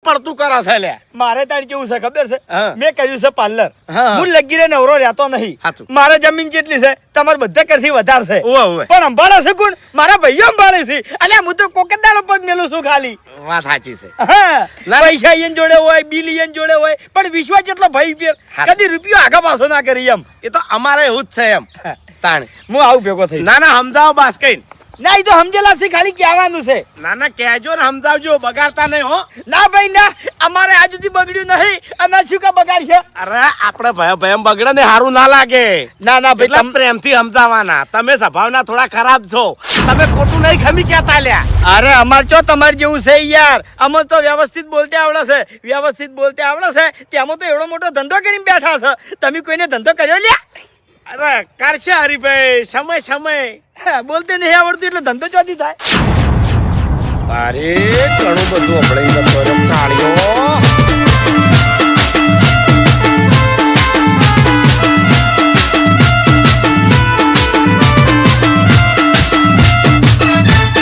પડતું કરે છે લે. મારે તારી કેવું છે ખબર છે? હા. મેં કર્યું છે પાર્લર. હા. હું લગીરે નવરો રહેતો નહીં. હાચું. મારે જમીન જેટલી છે તમારે બધા કરતી વધારે છે. ઓવે ઓવે. પણ સંભાળે છે કોણ? મારા ભાઈઓ સંભાળે છે. અલ્યા હું તો કોકરદાનો પગ મેલું છું ખાલી. વાત સાચી છે. હા. ના. પૈસા ઈયન જોડે હોય, બિલ ઈયન જોડે હોય, પણ વિશ્વાસ જેટલો ભાઈ પર હાચું. કદી રૂપિયો આગા પાછો ના કરી એમ. એ તો અમારે એવું જ છે એમ. તાણે. હું આવું ભેગો થઈ. ના ના સમજાવો બાસ કઈ. ના, ઈ તો સમજેલા છે, ખાલી કહેવાનું છે. ના ના કહેજો ને સમજાવજો, બગાડતા નહીં હો. ના ભાઈ ના, અમારે આજ સુધી બગડ્યું નહીં અને શું કા બગાડશે? અરે આપણે ભયમ બગડે ને સારું ના લાગે. ના ના ભાઈ, એટલે પ્રેમથી સમજાવવાના. તમે સ્વભાવના થોડા ખરાબ છો. તમે ખોટું નહીં ખમી કહેતા લ્યા. અરે અમાર ચો તમારે જેવું છે યાર. અમને તો વ્યવસ્થિત બોલતે આવડે છે, વ્યવસ્થિત બોલતે આવડે છે. તેમાં તો એવડો મોટો ધંધો કરીને બેઠા છે. તમે કોઈને ધંધો કર્યો લ્યા? અરે કરશે હરીભાઈ, સમય સમય. બોલતે નહીં આવડતું એટલે ધંધો ચોથી થાય. અરે ઘણું બધું હમણાં કાળીઓ